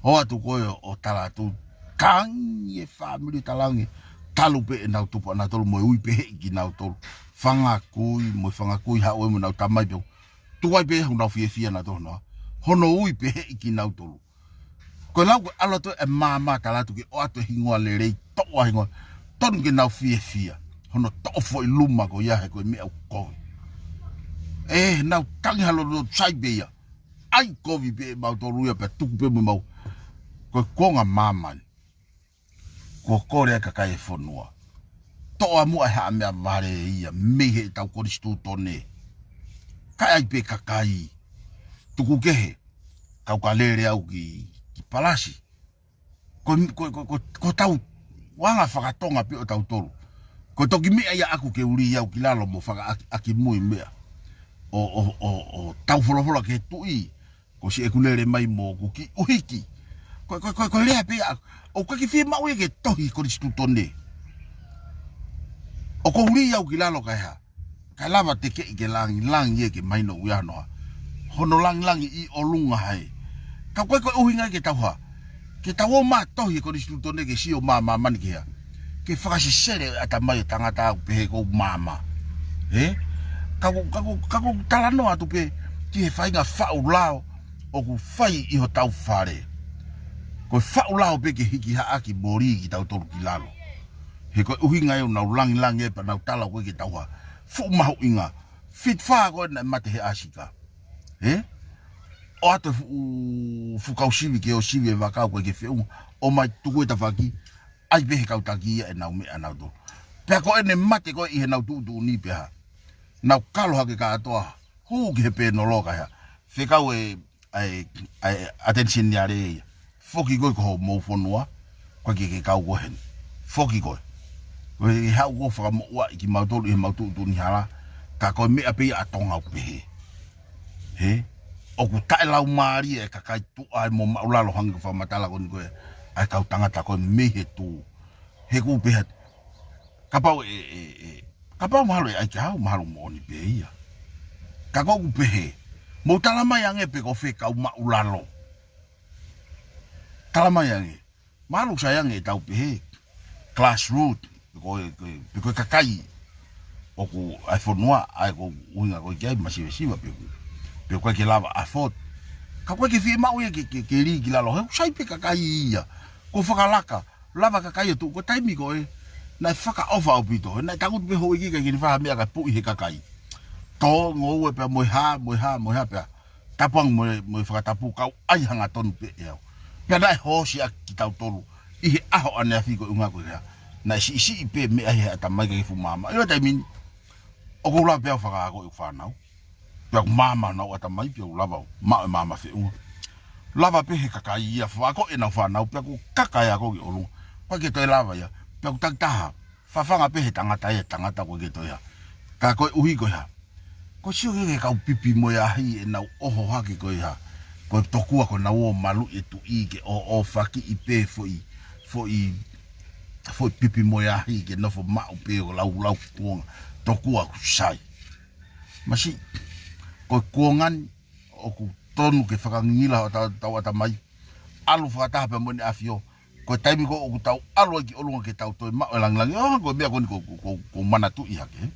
o atu ko o tala tu kan ye family talange talu pe na tu na to mo ui pe ki na to fanga kui ha o mo na tamai pe tu vai pe una fia na to no hono ui pe ki na to ko la ala to e mama tala tu ki o ato hingoa le rei to wa hingoa ton ki na fia hono to fo luma ko ya ko me ko na tangi halo do sai be ya ai ko vi pe ba to ruia pe tu pe mo ko nga mama ko re ka kai FONUA to amu ha me vare ia me he tau ko instituto ne kai pe kakai tuku kehe kau kalere au ki palasi ko tau wanga whakatonga pe o tau tolu ko toki mea ia aku ke uri au ki lalo mo whaka aki mui mea o tau wholofola ke tui ko si ekulere mai mo kuki uhiki ko lea pe o kaki FIEMA'U ke tohi ko instituto ne o ko uri au ki lalo kaiha ka lava te ke ke langi ye ke maino uano hono langi I olunga hai ka ko uhinga ke tauha ke tawo ma tohi ko instituto ne ke sio mama man ke fakasi sere ata mai tangata pe ko mama ka talano atu pe ki he fainga fa'u lao o ku fai I ho tau fare ko fa'u lao pe ke hiki ha aki bori ki tau tolu ki lalo he ko uhinga yo na langi e pa na tala ko ke tauha fu mau inga fit fa ko na mate he asika o ato fu kausivi ke o sivi va ka ko ke feu o mai tuku Tavake ai be ka utaki e na me ana do pe ko ene mate ko I he na tu ni pe ha na kalo ha ke ka to hu ke pe no loka ha FEHU'I ai attention yare foki go ko mo FONUA ko ke ka ko hen foki go Ko e hau ko whakamoa I KIMOUTOLU I mautu tuni hala. Ka koe mea pe a tonga upehe. He? O ku tae lau maari e kakai tu ai mo maulalo hangi ko whamatala ko ni koe. Ai kau tangata koe mehe tu. He ku pehe. Kapau kapau mahalo e ai ki hau mahalo mo oni pe ia. Ka ko ku pehe. Mo talama yang e pe ko fe kau maulalo. Talama yang e. Mahalo sayang e tau pehe. Class root. Ko kakai. O ku ai FONUA ai ko uinga ko kai masiva pe ko ke lava a fot ka ko ke FIEMA'U ke ri ki lalo sai pe kakai ia ko whakalaka lava kakai tu ko TIMI ko e na whakaofa o pito na tangut pe hoi ki ki wha mea ka pui he kakai to ngo pe mo ha pe tapang mo whakatapu kau ai hanga tonu pe e pe dai hosi a ki tau tolu I he aho ane a fiko unga ko ia na si pe me ai ata mai ke fu mama io TIMI o ko la pe whaka ko I whanau pe mama na ata mai pe lava mama FEHU'I lava pe he kakai ia whako e na whanau pe ko kakai ko ki olu pa ke toi lava ia pe ko taktaha whawhanga pe he tangata ko ke toi ia ka ko uhi ko ia ko sio ke kau pipi mo ia hi e na oho hake ko ia ko tokua ko na o malu e tu I ke o whaki I pe foi pipi mo ia hi ke no fo mau pe o lau kuonga tokua ku sai masi ko kuongan o ku tonu ke whakangila o tau ata mai alu whakataha pe mo ni afio ko TIMI ko o ku tau alu ki olunga ke tau toi mau lang ko mea ko manatu I hake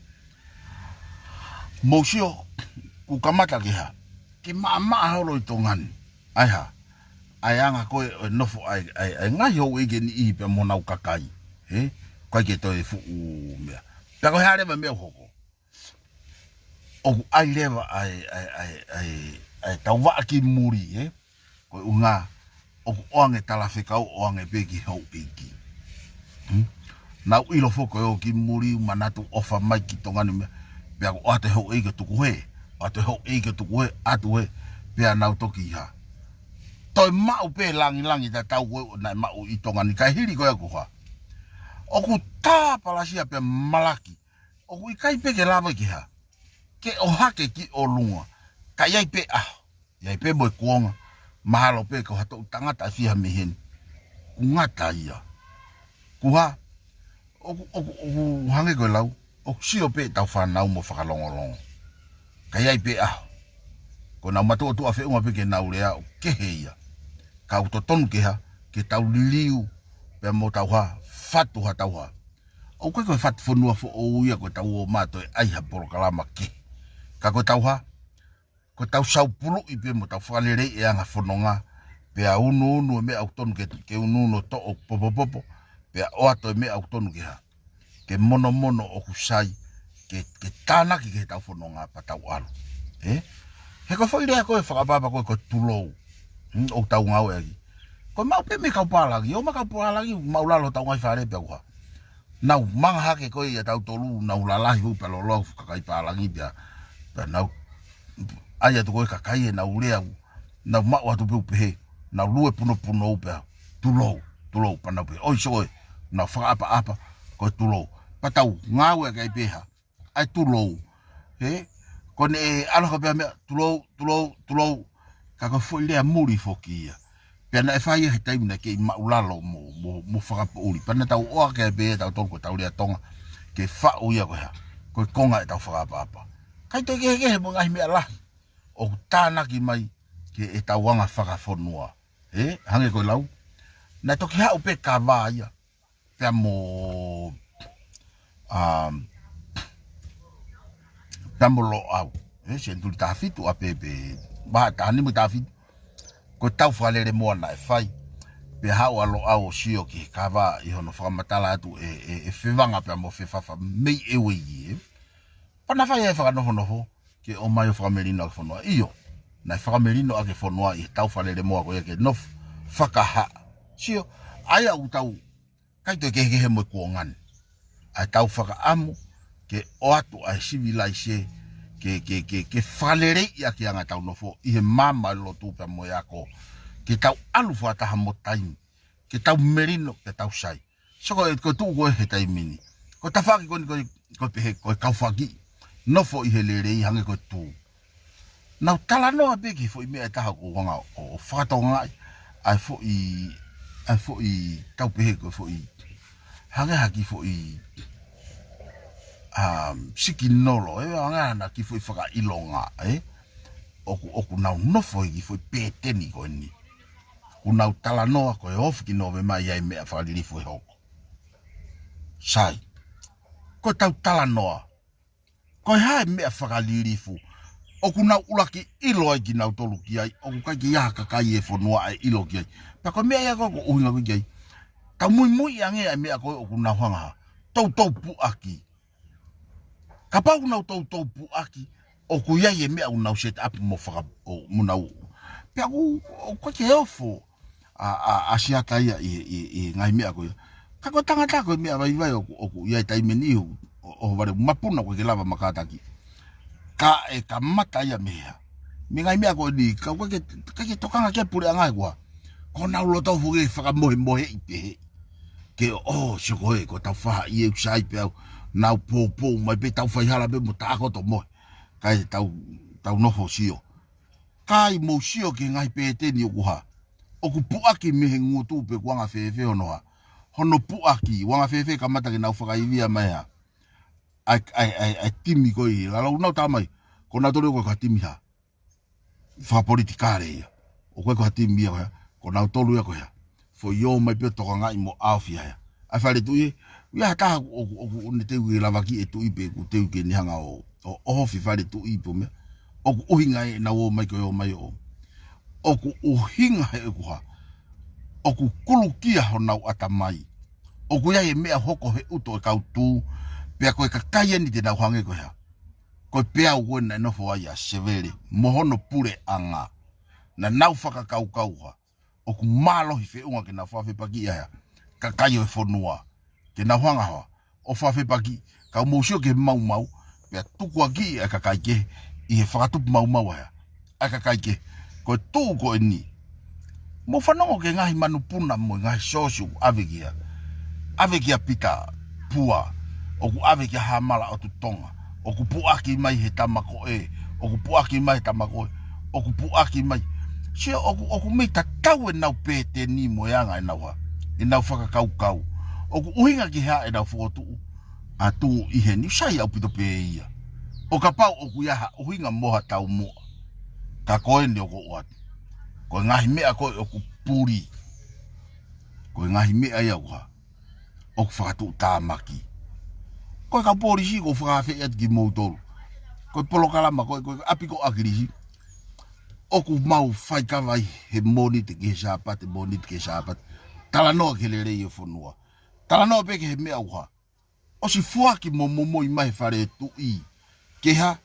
Mousio ku kamata ke ha ke maa holo I tongan ai ha ai anga koe nofo ai ngai ho I ke ni I pe mo nau kakai he ko ke toi fu mea ta ko hare me hoko o ai leva ai tau wa ki muri ko unga o onge tala fekau onge pe ki ho iki na ilo foko o ki muri manatu ofa mai ki tonga ni pe ko ate ho e ke tu ko he ate ho e ke tu ko atu he pe na toki ha toi mau pe langi ta tau ko na mau I tonga ni kai hiri ko ko ha o ku ta palasia pe malaki o ku Ikai pe ke lava ki ha ke o hake ki o lunga ka iai pe iai pe mo kuonga mahalo pe ko hato tangata fiha mehen ku ngata ia ku ha o hange ko lau o sio pe tau whanau mo whakalongolongo ka iai pe ko na mato tu a FEHU'I pe ke nau rea o ke he ia ka uto tonu ke ha ke tau liliu pe mo tau ha fatu ha tau ha o koe koe fatu FONUA fo o ia koe tau o mato e ai ha polo kalama ke ka koe tau ha ko tau SAUPULU'I pe mo tau whalere e anga whanonga pe a unu me au tonu ke unu to o popo pe a oato me au tonu ke ha ke mono o kusai ke tanaki ke tau whanonga pa tau alu he ko whaire koe whakapapa koe tulou o tau NGAUE'AKI ko mau pe me kau palagi o ma kau palagi mau lalo tau ngai whare pe au nau manga hake koe ia tau tolu nau lalahi hu pe lolo kakai palagi pe nau aia tu koe kakai e nau lea nau mau atu pe upehe nau lue puno upe tulou panau pe oi soe nau whakaapa koe tulou patau NGAUE'AKI peha ai tulou ko ne aloha pe mea tulou ka ko foi lea muri foki ia pe na fai he TIMI na ke maulalo mo whakapouri pana tau oa ke pe tau tolko tau lea tonga ke whau ia koe ha koe konga e tau whakapapa kai toi ke mo ngai mea lahi o tānaki mai ke e tau wanga whakafonua hange koe lau na toki hau pe ka wā ia pe mo lo au sen tuli tafitu a pe ba tani mo tafitu ko tau whalere moa na e whai pe hau alo au sio ki kawa I hono whakamatala atu e whiwanga pe mo whiwhafa mei e wei pana whai e whakanoho ke o mai o whakamerino ake whanua iyo na whakamerino ake whanua I tau whalere moa ko ke no whakaha sio ai au tau kai to ke he mo kuongan ai tau whakaamu ke o atu ai civilise ke whalere ia ki anga tau nofo I he mama lo tupe mo yako ke tau alu whataha mo TIMI ke tau merino ke tau sai so ko tu ko he TIMI Ko Tavake ko pehe ko kaufaki. No fo I helere I hange ko tu. Nau tala noa beki fo I mea taha ko wanga o whakatonga ai fo I tau pehe ko fo I hange haki fo I siki nolo anga na ki fo I whaka ilonga oku nau nofo I fo I peteni ko ni. Ku nau tala noa ko e ofiki no me mai ai mea whakariri fo I hoko. Sai. Ko tau tala noa. Ko hai mea whakaliri fu. Oku nau ulaki ilo ai ki nau tolu ki ai. Oku kai ki iaha kakai e FONUA ai ilo ki ai. Pako mea ia ko uhinga ki ai. Tau mui ange ai mea ko oku nau hanga. Tau pu aki. Ka pau nau tau pu aki. Oku iai e mea unau set up mo whaka munau. Pea ku kai ke eofo. ASIATA ia I ngai mea ko ia. Kako tangata ko mea vai oku iai taimeni o vare mapuna ko ke lava makataki. Ka mata ia mea. Me ngai mea ko ni ka ke tokanga ke pure angai kwa. Ko nau lo tau fuge whakamohe I pehe. Ke soko ko tau wha I usai pe au. Nau po mai pe tau whaihala pe mo tako to mohe. Kai tau nofo sio. Kai mo sio ke ngai pe te ni okuha. Oku puaki mehe ngutu pe kuanga fefe honoa. Hono puaki wanga fefe kamata ke nau whakaivia mai ha. Ai TIMI ko I lalau nau tamai. Ko nau tolu ko ka TIMI ha. Whakapolitikare ia. O koe ko ha TIMI ia ko nau tolu ia ko ia. Fo yo mai pe toka ngai mo awhia ia. Ai whare tui ia taha oku ne teu I lavaki e tui pe ku teu ke nihanga o ohofi whare tui po mea. Oku uhinga e na o mai ko mai o. Oku uhinga he kuha. Oku kulukia honau atamai. Oku ia e mea hoko he UTO'I kautu. Pea koe kakaya ni te nau hange koe ha. Koe pea ue na nofo ai a severe. Mohono pure anga. Na nau whaka kau ha. Oku malohi whiunga ke nau whawhepaki ia ha. Kakayo e FONUA. Ke nau hanga ha. O whawhepaki. Kau mousio ke mau. Pea tuku aki e kakaike. I he whakatupu mau ha. A kakaike. Koe tū koe ni. Mo whanongo ke ngahi manupuna mo ngahi sosiu avekia. Avekia pita pua. Oku avekia hamala o tutonga. Oku puaki mai he tamako e. Oku puaki mai he tamako e. Oku puaki mai. Sia oku mei tatau e nau pete ni mo yanga e nau ha. E nau whakakau. Oku uhinga ki hea e nau whotu. A tū ihe ni sai au pito pe ia. O ka pau oku iaha uhinga moha tau mua. Ka koe ni oko uatu. Koe ngahi mea koe oku puri. Koe ngahi mea ia uha. Oku whakatu tāmaki. Koe ka porisi ko whakawhi atu ki KIMOUTOLU. Koe polokalama koe apiko akirisi. Oku mau whaikawai he moni te ke sāpate, moni te ke sāpate. Tala noa ke le rei e FONUA. Tala noa peke he mea uha. O si fuaki mo momoi mai whare tui. Ke ha,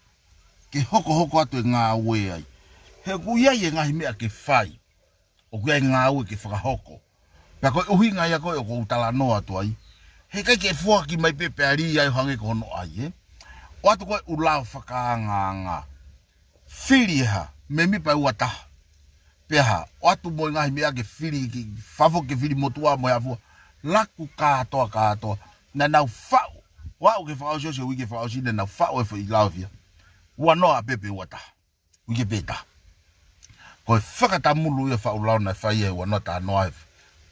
ke hoko atu e NGAUE'AKI. He kuiai e ngahi mea ke whai. O kuiai NGAUE ke whakahoko. Pea koe uhinga ia koe o kou tala noa tu ai. He kai ke fuaki mai pepe ari ai hange ko hono ai. O atu koe ulau whakaanga. Whiri ha, me mipa UATA. Pea ha, o atu moi ngahi mea ke whiri, whafo ke whiri motua mo hafua. Laku katoa. Na nau whau. Wau ke whao sio se wike whao sine na whau e whi laufia. Ua noa pepe UATA. Wike peta. Koe whakatamulu ia whau lau na whai e ua noa ta noa e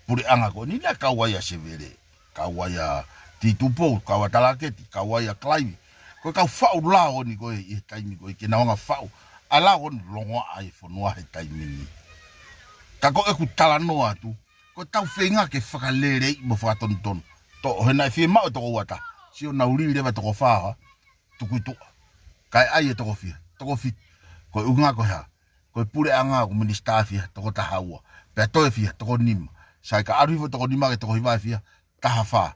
puri anga ko. Nina kauai a severe. Kauai a titupo, kaua talaketi, kauai a klaivi. Koe kau whau lau ni koe i he taimi koe. Ke na wanga whau. A lau ni longoa ai FONUA he taimi ni. Ka koe ku tala noa tu. Koe tau whenga ke whakalere i mo whakatontonu. To hena e FIEMA'U toko UATA. Sio na uri rewa toko whaha. Tuku toa. Kai ai e toko fia. Toko fit. Koe unga koe ha. Koe pure anga ko minister fia. Toko tahaua. Pea toe fia. Toko nima. Sai ka aruhifo toko nima ke toko hiva fia. Taha wha.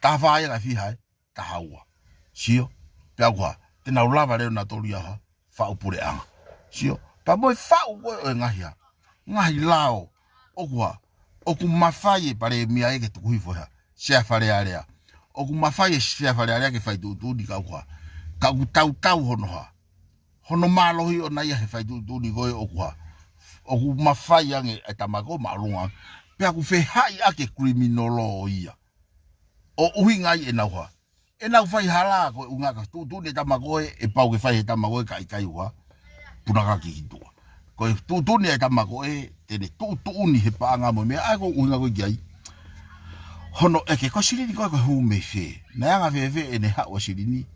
Taha wha ia ka fia hai. Tahaua. Sio. Pea kua. Tena ulava reo na tolu ia ha. Whau pure anga. Sio. Pea moe whau koe e ngahi ha. Ngahi lao. Okua. Oku mawhai e pare mia eke tuku hifo ha. Sea whare area. Oku mawhai e sea whare area ke whaitu ni kau ha. Kau tau hono ha. Hono malohi o na ia he whaitu ni koe oku ha. Oku mawhai ange e tamako maalunga. Pea ku FEHU'I ake kriminolo o ia. O uhingai e nau ha. ENAU fai hala ko unga ka tu ne tamagoe e pau ke fai tamagoe ka Ikai wa puna ka ki tu ko tu ne tamagoe te ne tu uni he paanga mo me ai ko unga ko gai hono e ke ko sili ko hu me fe na nga ve ene ha wa sili ni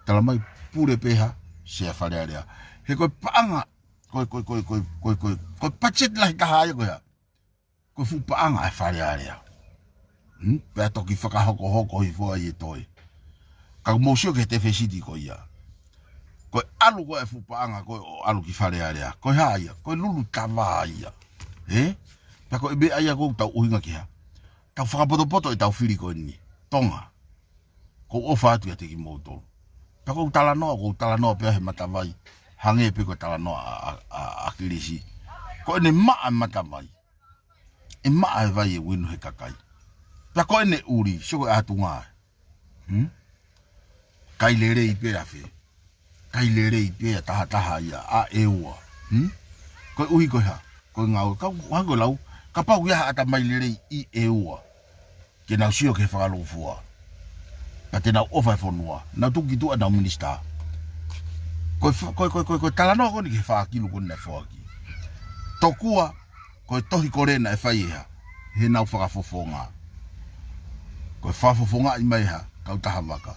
tala mai pure peha se fale area he ko paanga ko pachet la ka ha ko ya ko fu paanga e fale area pe to ki faka hoko I fo ai toi ka mosio ke te fesiti ko ia ko alu ko e fu paanga ko alu ki fale area ko haia ko lulu tavaia pa ko be ai ko tau uhinga ki ha tau whakapoto e tau whiri ko ni tonga ko ofa atu ya te KIMOUTOLU pa ko tala no pe he matavai hange pe ko tala no a kilisi ko ne maa matavai e maa vai e winu he kakai pa ko ne uri sho atunga kai lere I pe afe kai lere I pe taha ia a eua ko uhi ko ha ko ngau ka wango lau ka pau ia ata mai lere I eua ke na sio ke Faingofua pa te na ofa FONUA na tuki tu ana minista ko tala no ko ni ke fa kilu ko na fo aki tokua ko tohi korena e fai he na whakafofonga ko whafofonga I mai ha kau tahavaka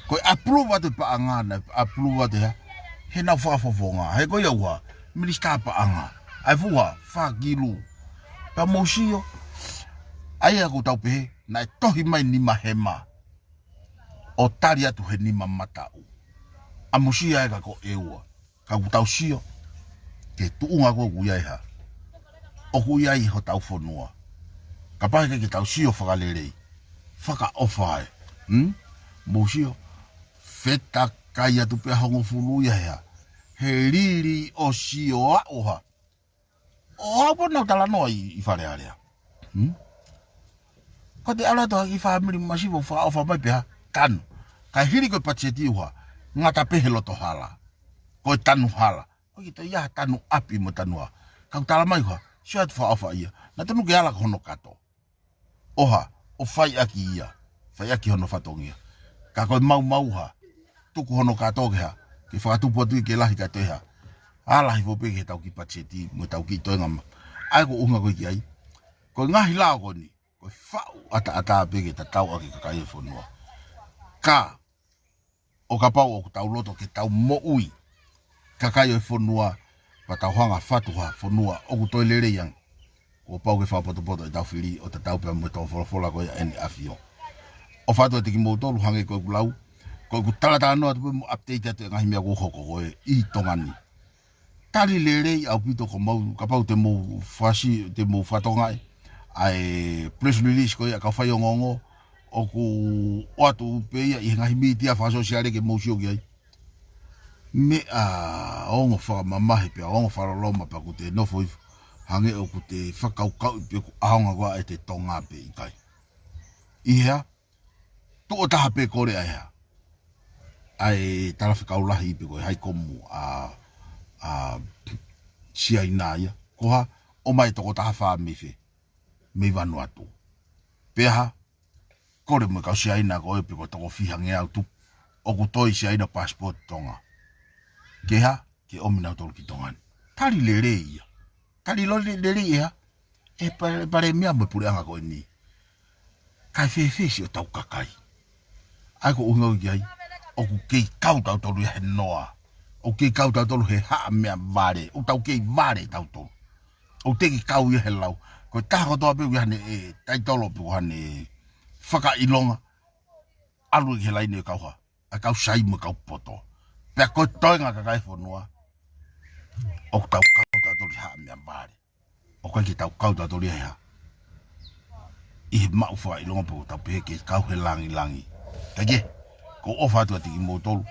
ko approve te paanga na approve te he na whafofonga he ko iaua minista paanga ai fuha whakilu pa mosio ai aku tau pe na tohi mai ni mahema o tari atu he ni mamatau a mosia e ko eua ka tau sio ke tuunga ko kuia ha o kuia I ho tau FONUA ka pa ke tau sio whakalelei whaka ofai mosio feta kai atu pe hongofulu ia he riri o sio a oha o hapo na tala no I whare area ko te ala to I family masivo fa ofa mai pe tanu ka hiri ko pacheti uha ngata pe loto hala ko tanu hala ko ito ia tanu api mo tanua ka tala mai ha shot fa ofa ia na tanu ke ala hono kato oha o fai aki ia fai aki hono fatongia ka ko mau ha tuku hono kato ke ha ke fa tu potu ke lahi ka te ha ala hi vo pe ke tau ki pacheti mo tau ki to ngam ai ko unga ko ki ai ko ngahi la ko ni ko fau ata pe ke TATAU aki ka kai FONUA ka o ka pau o tau loto ke tau mo'ui ka kai FONUA pa tau hanga FATU ha FONUA o ku toilere yang o pau ke fa poto e tau whiri o TATAU pe mo tau fola ko ya eni afio o FATU te KIMOUTOLU hange ko kulau ko ku tala no atu mo update atu ngahi mea ko hoko I tongani tali lere au pito ko mau ka pau te mo fasi te mo fatonga ai press release ko ya ka fai ngongo o ku watu pe ia I ngahi media fa social ke mo sio ai me a ongo fa mama he pe ongo fa loma pa ku te no foi hange o ku te whakau pe ku aonga kwa e te tonga pe Ikai ia tu o taha pe kore ai tala whakau lahi pe ko hai komu a sia inaia koha o mai toko taha wha me Vanuatu peha kore mo kau sia ina ko e pe ko toko whihange au tu o ku toi sia ina passport tonga keha ke omina tolu ki tongan tali lere ia tali lo lere ia e pare mea mo pure anga ko ni kai fe si o tau kakai ai ko unga ki ai o ku kei kau tau tolu he noa o kei kau tau tolu he ha mea vare o tau kei vare tau tolu o te ki kau ia he lau ko taha toa pe hane e tai tolo pe hane whaka ilonga alu ki he laine kau ha a kau sai mo kau poto pe ko toinga ka kai FONUA o tau kau tolu ha mea vare o ko ki tau kau tolu he ha I mau fa ilonga pe tau pe ke kau he langi kage ko ofa tu ati KIMOUTOLU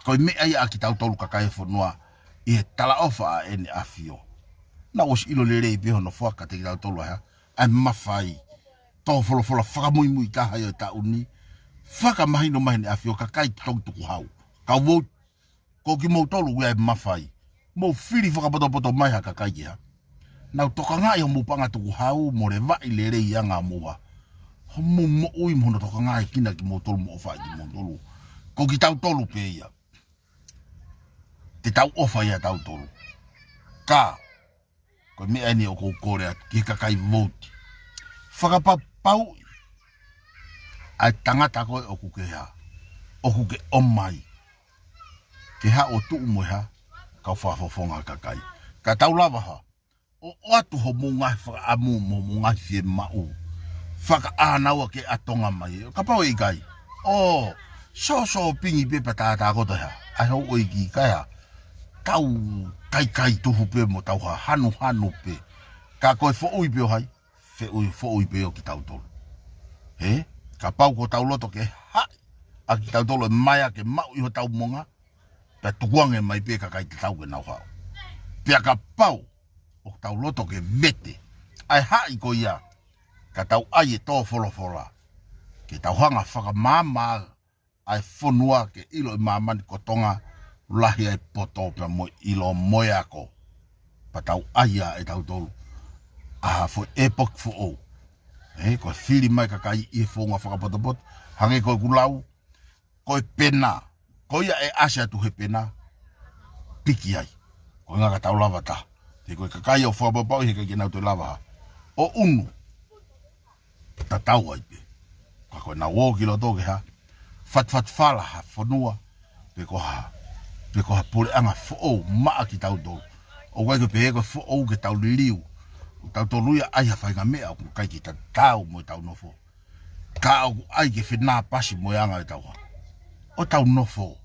ko me ai aki tau tolu ka kai FONUA I tala ofa eni afio na os ilo lere pe hono foka te tau tolu ha ai mafai to folo faka mui ka hayo ta uni faka mahino mahine afio ka kai tong tuku hau ka wo ko KIMOUTOLU ai mafai mo fili faka poto mai ha ka kai ha na toka nga yo mo panga tuku hau mo le vai lere yanga moa Homo mo ui mono toka ngai kina KIMOUTOLU mo ofa KIMOUTOLU. Ko ki tau tolu pe ia. Te tau ofa ia tau tolu. Ka. Ko me ani o kou kore atu ki kakai vote. Whakapapau. Ai tangata koe o kuke ha. O kuke omai. Ke ha o tuu mo ha. Kau whafofonga kakai. Ka tau lava ha. O atu ho mo ngai whakaamu mo ngai FIEMA'U. ANAU ke atonga mai. Ka pau Ikai. Oh. So pingi pe patata ko ha. Ai ho o iki kaya. Tau kai tuhu pe mo tau ha hanu pe. Ka koe FOHU'I pe o hai. FOHU'I pe o ki tau tolu. He? Ka pau ko tau loto ke ha. A ki tau tolu e mai ke mau iho tau monga. Pe tukuange mai pe kakai te tau ke nau hao. Pia ka pau. O tau loto ke vete. Ai hai ko ia. Ka tau ai e tō wholofola. Ke tau hanga whakamama ai FONUA ke ilo i mamani kotonga lahi ai poto pe mo ilo moeako. Pa tau aia e tau tolu. A fo epok fo o. Ko fili mai kakai i fonga whakapotopot. Hange koe kulau. Koe pena. Koe ia e ASIATA he pena. Piki ai. Koe ngaka tau lava ta. Te koe kakai o whapapau he kai nau te lava. O unu. Tatau ai pe. Ka koe na wōkilo toke ha. Fat fala ha FONUA. Pe ko ha. Pe ko ha pole anga fo'o maa ki tau tolu. O koe ke pehe koe fo'o ke tau liu. O tau tolu ia ai ha whainga mea o kai ki tatau mo tau nofo. Ka o ai ke whina pasi mo anga e tau ha. O tau nofo.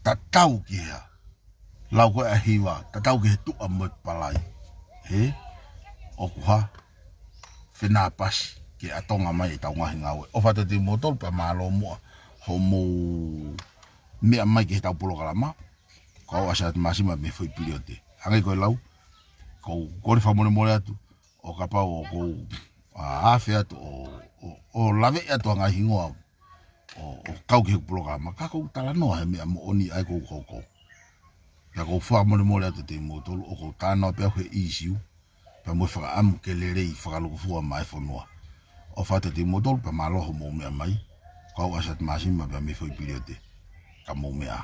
Tatau ki hea. Lau koe a hiwa. Tatau ki he tua mo palai. O kuha. Whina pasi. Ke atonga mai e tau ngahi ngawe. O whata te motol pa malo mua. Homo mea mai ke he tau polo kalama. Kau ASIATA masima me foi pilio te. Hangai koe lau. Kou kore whamone more atu. O kapau o kou awhi atu. O lawe atu anga hingoa. O kau ke he polo kalama. Ka kou tala noa he mea mo oni ai kou kou. Pea kou whamone more atu te motol. O kou tānao pea he isiu. Pea mo whakaamu ke lerei whakalukufua mai FONUA. O whata te motol pa maloho mo mea mai. Kau ASIATA masima pea me foi pilio te. Ka mo mea.